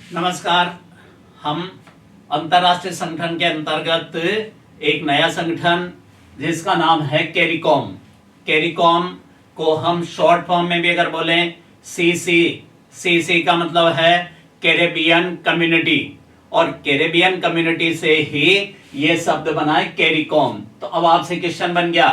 नमस्कार। हम अंतरराष्ट्रीय संगठन के अंतर्गत एक नया संगठन जिसका नाम है कैरिकॉम। कैरिकॉम को हम शॉर्ट फॉर्म में भी अगर बोलें सीसी का मतलब है कैरेबियन कम्युनिटी, और कैरेबियन कम्युनिटी से ही ये शब्द बना है कैरिकॉम। तो अब आपसे क्वेश्चन बन गया,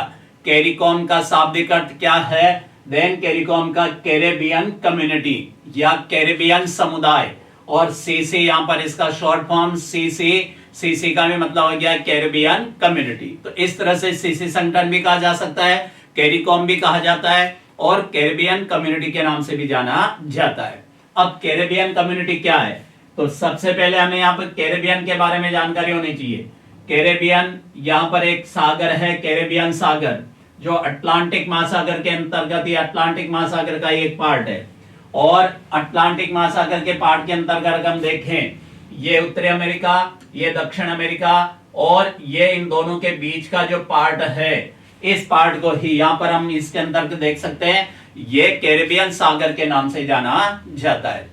कैरिकॉम का शाब्दिक अर्थ क्या है? देन कैरिकॉम का कैरेबियन कम्युनिटी या कैरेबियन समुदाय, और सीसी यहाँ पर इसका शॉर्ट फॉर्म सीसी का भी मतलब हो गया कैरेबियन कम्युनिटी। तो इस तरह से सीसी संगठन भी कहा जा सकता है, कैरिकॉम भी कहा जाता है, और कैरेबियन कम्युनिटी के नाम से भी जाना जाता है। अब कैरेबियन कम्युनिटी क्या है? तो सबसे पहले हमें यहाँ पर कैरेबियन के बारे में जानकारी होनी चाहिए। कैरेबियन यहाँ पर एक सागर है, कैरेबियन सागर, जो अटलांटिक महासागर के अंतर्गत, ये अटलांटिक महासागर का एक पार्ट है। और अटलांटिक महासागर के पार्ट के अंतर्गत हम देखें, ये उत्तरी अमेरिका, ये दक्षिण अमेरिका, और ये इन दोनों के बीच का जो पार्ट है, इस पार्ट को ही यहाँ पर हम इसके अंतर्गत देख सकते हैं, ये कैरेबियन सागर के नाम से जाना जाता है।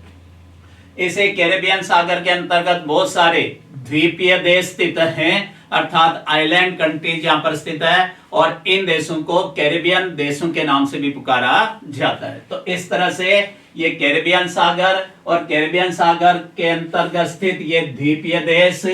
इसे कैरेबियन सागर के अंतर्गत बहुत सारे द्वीपीय देश स्थित हैं, अर्थात आइलैंड कंट्रीज यहाँ पर स्थित है, और इन देशों को कैरेबियन देशों के नाम से भी पुकारा जाता है। तो इस तरह से ये कैरेबियन सागर और कैरेबियन सागर के अंतर्गत स्थित ये द्वीपीय देश,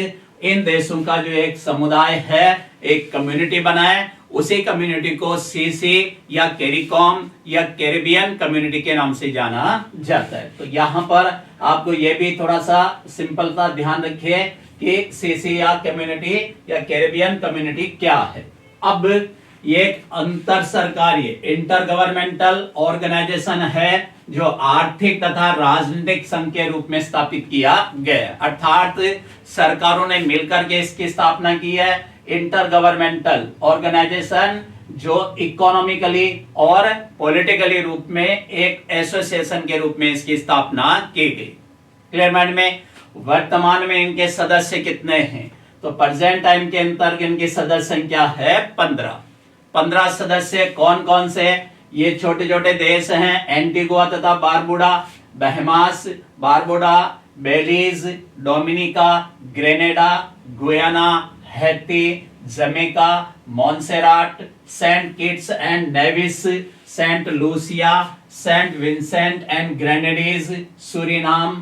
इन देशों का जो एक समुदाय है, एक कम्युनिटी बना है, उसी कम्युनिटी को सीसी या कैरिकॉम या कैरेबियन कम्युनिटी के नाम से जाना जाता है। तो यहाँ पर आपको ये भी थोड़ा सा सिंपलता ध्यान रखिए कि सीसी या कम्युनिटी या कैरेबियन कम्युनिटी क्या है। अब ये एक अंतर सरकारी इंटर गवर्नमेंटल ऑर्गेनाइजेशन है, जो आर्थिक तथा राजनीतिक संघ के रूप में स्थापित किया गया है, अर्थात सरकारों ने मिलकर के इसकी स्थापना की है। इंटर गवर्नमेंटल ऑर्गेनाइजेशन जो इकोनॉमिकली और पॉलिटिकली रूप में एक एसोसिएशन के रूप में इसकी स्थापना की गई। क्लियर माइंड में? वर्तमान में इनके सदस्य कितने हैं? तो प्रेजेंट टाइम के अंतर्गत इनकी सदस्य संख्या है 15 सदस्य। कौन कौन से? ये छोटे छोटे देश हैं, एंटीगुआ तथा Barbuda, Bahamas, Barbuda, Belize, Dominica, Grenada, Guyana, Haiti, Jamaica, Montserrat, Saint Kitts and Nevis, Saint Lucia, Saint Vincent and Grenadines, Suriname,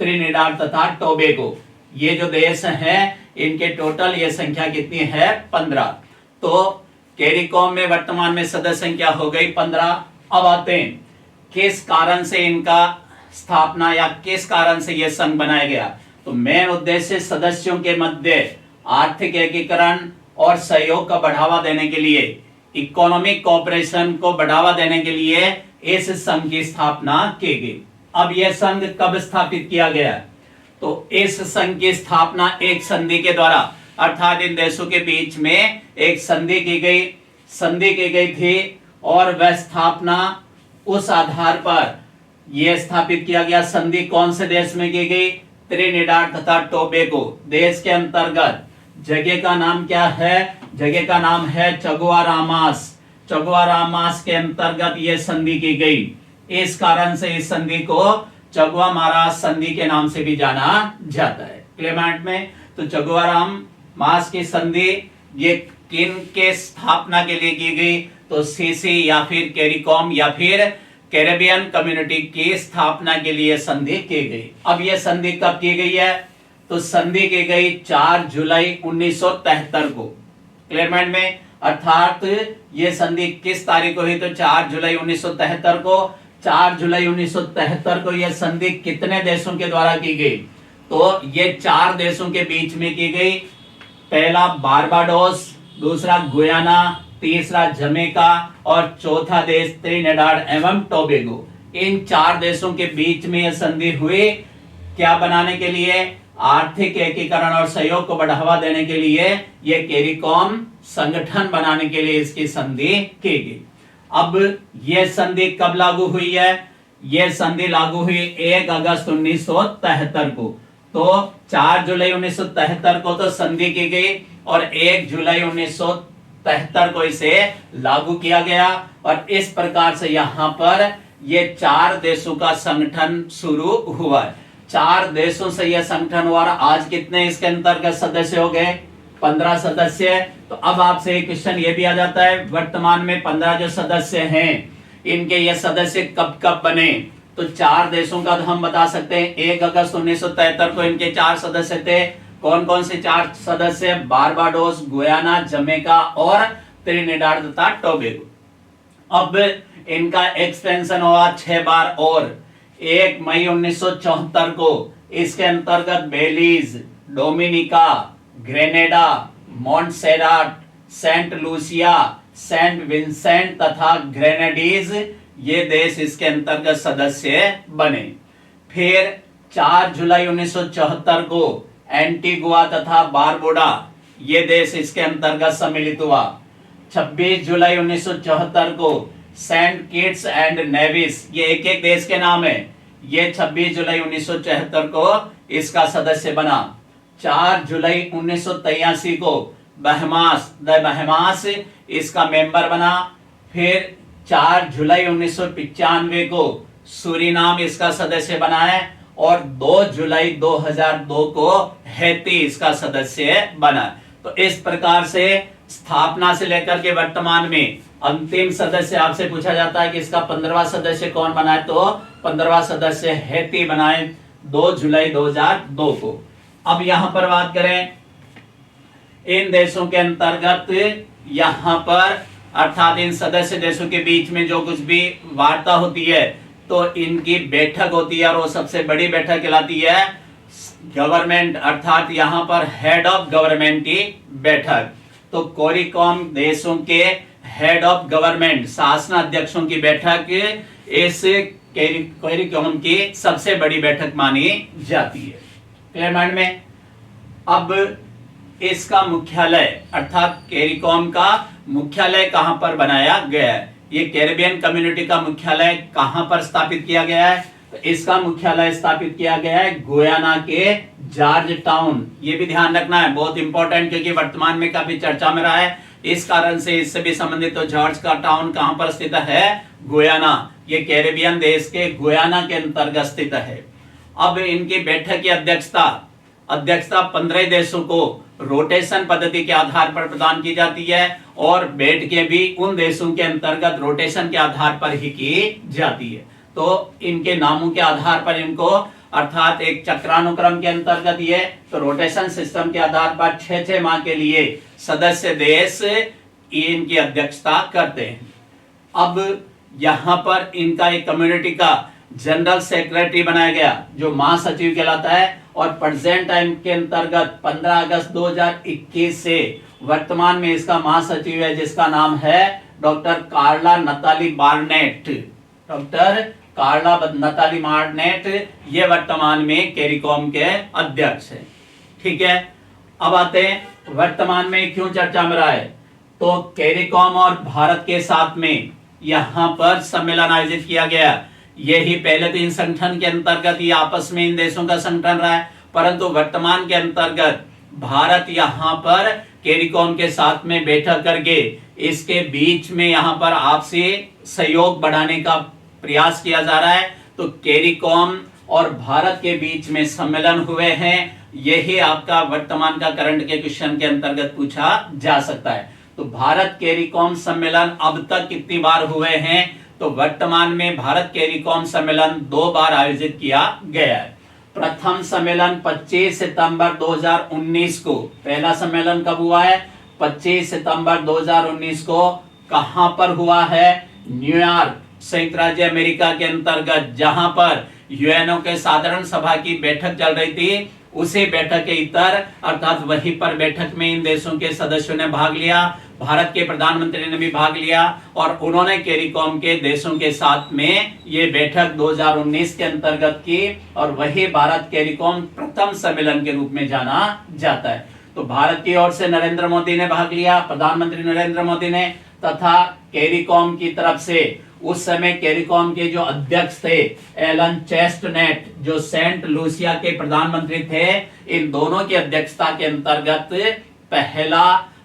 Trinidad तथा टोबैगो। ये जो देश हैं, इनके टोटल ये संख्या कितनी है? 15। तो कैरिकॉम में वर्तमान में सदस्य संख्या हो गई 15। अब आते हैं किस कारण से इनका स्थापना या किस कारण से यह संघ बनाया गया। तो मेन उद्देश्य सदस्यों के मध्य आर्थिक एकीकरण और सहयोग का बढ़ावा देने के लिए, इकोनॉमिक कोऑपरेशन को बढ़ावा देने के लिए इस संघ की स्थापना की गई। अब यह संघ कब स्थापित किया गया? तो इस संघ की स्थापना एक संधि के द्वारा, अर्थात इन देशों के बीच में एक संधि की गई थी, और वह स्थापना उस आधार पर यह स्थापित किया गया। संधि कौन से देश में की गई? त्रिनिडाद तथा टोबैगो देश के अंतर्गत। जगह का नाम क्या है? जगह का नाम है चगुआरामास। चगुआरामास के अंतर्गत यह संधि की गई। इस कारण से इस संधि को चगुआमारास संधि के नाम से भी जाना जाता है। क्लेमेंट में तो चगुआरामास की संधि ये किन के स्थापना के लिए की गई? तो सीसी या फिर कैरिकॉम या फिर कैरेबियन कम्युनिटी की स्थापना के लिए संधि की गई। अब यह संधि कब की गई है? तो संधि की गई 4 जुलाई 1973 को। क्लियर माइंड में? अर्थात ये संधि किस तारीख को हुई? तो 4 जुलाई 1973 को। 4 जुलाई 1973 को यह संधि कितने देशों के द्वारा की गई? तो ये 4 देशों के बीच में की गई। पहला बारबाडोस, दूसरा गुयाना, तीसरा जमैका और चौथा देश त्रिनिडाद एवं टोबैगो। इन 4 देशों के बीच में यह संधि हुई। क्या बनाने के लिए? आर्थिक एकीकरण और सहयोग को बढ़ावा देने के लिए यह कैरिकॉम संगठन बनाने के लिए इसकी संधि की गई। अब यह संधि कब लागू हुई है? यह संधि लागू हुई 1 अगस्त 1973 को। तो 4 जुलाई 1973 को तो संधि की गई, और 1 जुलाई 1973 को इसे लागू किया गया, और इस प्रकार से यहाँ पर ये 4 देशों का संगठन शुरू हुआ है। 4 देशों से यह संगठन हुआ। आज कितने इसके अंतर्गत सदस्य हो गए? 15 सदस्य। तो अब आपसे एक क्वेश्चन ये भी आ जाता है, वर्तमान में 15 जो सदस्य हैं, इनके ये सदस्य कब कब बने? तो 4 देशों का तो हम बता सकते हैं, 1 अगस्त 1973 को इनके 4 सदस्य थे। कौन कौन से 4 सदस्य? बारबाडोस, गुयाना, जमैका और त्रिनिडाद तथा टोबैगो। अब इनका एक्सपेंशन हुआ 6 बार और 1 मई 1974 को इसके अंतर्गत Belize, Dominica, Grenada, Montserrat, Saint Lucia, Saint Vincent तथा ग्रेनेडीज ये देश इसके अंतर्गत सदस्य बने। फिर 4 जुलाई 1974 को एंटीगुआ तथा बारबुडा ये देश इसके अंतर्गत सम्मिलित हुआ। 26 जुलाई 1974 को सेंट किट्स एंड नेविस, ये एक एक देश के नाम है, ये 26 जुलाई 1974 को इसका सदस्य बना। 4 जुलाई 1983 को बहमास इसका मेंबर बना। फिर 4 जुलाई 1995 को सूरीनाम इसका सदस्य बना है और 2 जुलाई 2002 को हैती इसका सदस्य बना। तो इस प्रकार से स्थापना से लेकर के वर्तमान में अंतिम सदस्य आपसे पूछा जाता है कि इसका 15वां सदस्य कौन बना है? तो 15वां सदस्य हैती बनाए 2 जुलाई 2002 को। अब यहां पर बात करें इन देशों के अंतर्गत, यहां पर अर्थात इन सदस्य देशों के बीच में जो कुछ भी वार्ता होती है तो इनकी बैठक होती है और वो सबसे बड़ी बैठक कहलाती है गवर्नमेंट, अर्थात यहां पर हेड ऑफ गवर्नमेंट की बैठक। तो कोरिकॉम देशों के हेड ऑफ गवर्नमेंट शासनाध्यक्षों की बैठक इस कोरिकॉम की सबसे बड़ी बैठक मानी जाती है। क्लियर माइंड में? अब इसका मुख्यालय अर्थात कैरिकॉम का मुख्यालय कहां पर बनाया गया है? ये कैरिबियन कम्युनिटी का मुख्यालय कहां पर स्थापित किया गया है? तो इसका मुख्यालय स्थापित किया गया है गुयाना के जॉर्ज टाउन। ये भी ध्यान रखना है, बहुत इंपॉर्टेंट, क्योंकि वर्तमान में काफी चर्चा में रहा है, इस कारण से इससे भी संबंधित। तो जॉर्ज का टाउन कहां पर स्थित है? गुयाना। ये कैरिबियन देश के गुयाना के अंतर्गत स्थित है। अब इनकी बैठक की अध्यक्षता 15 देशों को रोटेशन पद्धति के आधार पर प्रदान की जाती है और बैठकें भी उन देशों के अंतर्गत रोटेशन के आधार पर ही की जाती है। तो इनके नामों के आधार पर इनको अर्थात एक चक्रानुक्रम के अंतर्गत ये तो रोटेशन सिस्टम के आधार पर 6-6 माह के लिए सदस्य देश इनकी अध्यक्षता करते हैं। अब यहां पर इनका एक कम्युनिटी का जनरल सेक्रेटरी बनाया गया जो महासचिव कहलाता है और प्रेजेंट टाइम के अंतर्गत 15 अगस्त 2021 से वर्तमान में इसका महासचिव है जिसका नाम है डॉक्टर कार्ला नताली बार्नेट। डॉक्टर कार्ला नताली बार्नेट ये वर्तमान में कैरिकॉम के अध्यक्ष है। ठीक है, अब आते हैं वर्तमान में क्यों चर्चा में रहा है। तो कैरिकॉम और भारत के साथ में यहां पर सम्मेलन आयोजित किया गया। यही पहले तो इन संगठन के अंतर्गत ये आपस में इन देशों का संगठन रहा है, परंतु वर्तमान के अंतर्गत भारत यहां पर कैरिकॉम के साथ में बैठक करके इसके बीच में यहां पर आपसी सहयोग बढ़ाने का प्रयास किया जा रहा है। तो कैरिकॉम और भारत के बीच में सम्मेलन हुए हैं, यही आपका वर्तमान का करंट के क्वेश्चन के अंतर्गत पूछा जा सकता है। तो भारत कैरिकॉम सम्मेलन अब तक कितनी बार हुए हैं? तो वर्तमान में भारत कैरिकॉम सम्मेलन 2 बार आयोजित किया गया है। प्रथम सम्मेलन 25 सितंबर 2019 को, पहला सम्मेलन कब हुआ है? 25 सितंबर 2019 को। कहां पर हुआ है? न्यूयॉर्क, संयुक्त राज्य अमेरिका के अंतर्गत, जहां पर यूएनओ के साधारण सभा की बैठक चल रही थी। उसी बैठक के इतर अर्थात वहीं पर बैठक में इन देशों के सदस्यों ने भाग लिया, भारत के प्रधानमंत्री ने भी भाग लिया और उन्होंने कैरिकॉम के देशों के साथ में ये बैठक 2019 के अंतर्गत की और वही भारत कैरिकॉम प्रथम सम्मेलन के रूप में जाना जाता है। तो भारत की ओर से नरेंद्र मोदी ने भाग लिया, प्रधानमंत्री नरेंद्र मोदी ने, तथा कैरिकॉम की तरफ से उस समय कैरिकॉम के जो अध्यक्ष थे एलन चेस्टनट जो सेंट लूसिया के प्रधानमंत्री थे, इन दोनों की अध्यक्षता के अंतर्गत पहला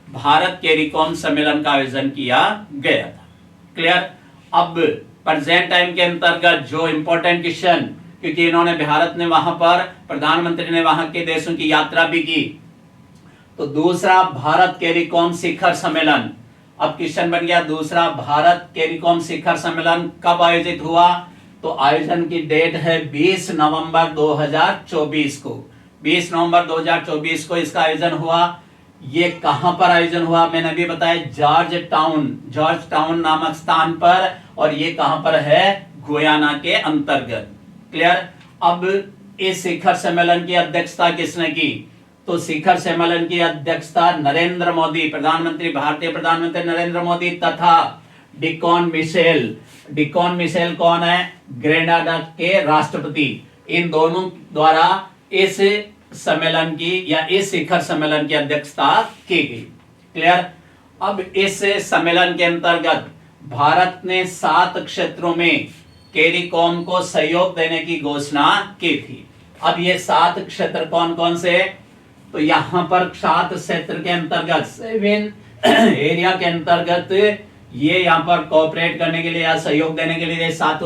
भारत कैरिकॉम सम्मेलन का आयोजन किया गया था। क्लियर? अब प्रेजेंट टाइम के अंतर्गत जो इंपॉर्टेंट क्वेश्चन क्योंकि इन्होंने भारत ने वहां पर प्रधानमंत्री ने वहां के देशों की यात्रा भी की। तो दूसरा भारत कैरिकॉम शिखर सम्मेलन, अब क्वेश्चन बन गया दूसरा भारत कैरिकॉम शिखर सम्मेलन कब आयोजित हुआ? तो आयोजन की डेट है 20 नवंबर 2024 को। 20 नवंबर 2024 को इसका आयोजन हुआ। ये कहां पर आयोजन हुआ? मैंने अभी बताया जॉर्ज टाउन नामक स्थान पर, और ये कहां पर है? गुयाना के अंतर्गत। क्लियर? अब इस शिखर सम्मेलन की अध्यक्षता किसने की? तो शिखर सम्मेलन की अध्यक्षता नरेंद्र मोदी, प्रधानमंत्री, भारतीय प्रधानमंत्री नरेंद्र मोदी तथा डिकॉन मिशेल कौन है? ग्रेनाडा के राष्ट्रपति। इन दोनों द्वारा इस सम्मेलन की या इस शिखर सम्मेलन की अध्यक्षता की गई। क्लियर? अब इस सम्मेलन के अंतर्गत भारत ने 7 क्षेत्रों में कैरिकॉम को सहयोग देने की घोषणा की थी। अब ये 7 क्षेत्र कौन कौन से? तो यहां पर 7 क्षेत्र के अंतर्गत 7 एरिया के अंतर्गत ये यहां पर कोऑपरेट करने के लिए या सहयोग देने के लिए 7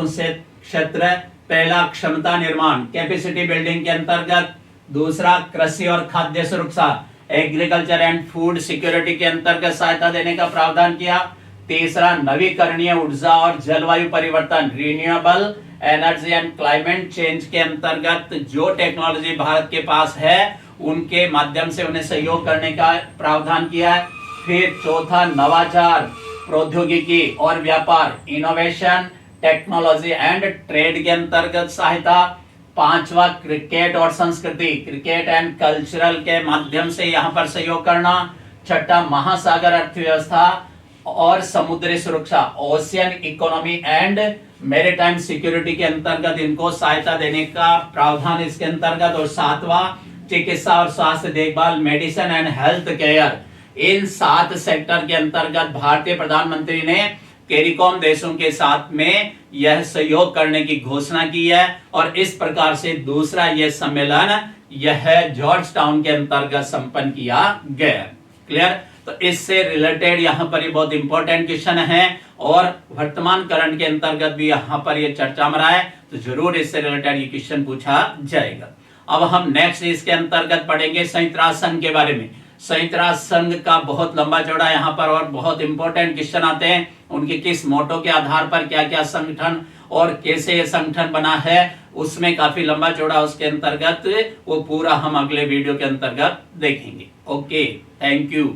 क्षेत्र। पहला क्षमता निर्माण, कैपेसिटी बिल्डिंग के अंतर्गत। दूसरा कृषि और खाद्य सुरक्षा, एग्रीकल्चर एंड फूड सिक्योरिटी के अंतर्गत सहायता देने का प्रावधान किया। तीसरा नवीकरणीय ऊर्जा और जलवायु परिवर्तन, renewable energy and climate change के अंतर्गत जो टेक्नोलॉजी भारत के पास है उनके माध्यम से उन्हें सहयोग करने का प्रावधान किया है। फिर चौथा नवाचार, प्रौद्योगिकी और व्यापार, इनोवेशन, टेक्नोलॉजी एंड ट्रेड के अंतर्गत सहायता। पांचवा क्रिकेट और संस्कृति, क्रिकेट एंड कल्चरल के माध्यम से यहां पर सहयोग करना। छठा महासागर अर्थव्यवस्था और समुद्री सुरक्षा, ocean economy and maritime security के अंतर्गत इनको सहायता देने का प्रावधान इसके अंतर्गत। और सातवां चिकित्सा और स्वास्थ्य देखभाल, medicine and health care. In 7 sector के अंतर्गत भारतीय प्रधानमंत्री ने कैरिकॉम देशों के साथ में यह सहयोग करने की घोषणा की है। और इस प्रकार से दूसरा यह सम्मेलन यह जॉर्ज टाउन के अंतर्गत संपन्न किया गया। क्लियर? तो इससे रिलेटेड यहाँ पर ये बहुत इंपॉर्टेंट क्वेश्चन है और वर्तमान करंट के अंतर्गत भी यहाँ पर ये चर्चा में रहा है, तो जरूर इससे रिलेटेड ये क्वेश्चन पूछा जाएगा। अब हम नेक्स्ट इसके अंतर्गत पढ़ेंगे संयुक्त राष्ट्र संघ के बारे में। संयुक्त राष्ट्र संघ का बहुत लंबा चौड़ा यहाँ पर और बहुत इंपॉर्टेंट क्वेश्चन आते हैं। उनके किस मोटो के आधार पर क्या क्या संगठन और कैसे ये संगठन बना है, उसमें काफी लंबा चौड़ा उसके अंतर्गत वो पूरा हम अगले वीडियो के अंतर्गत देखेंगे। Okay, thank you.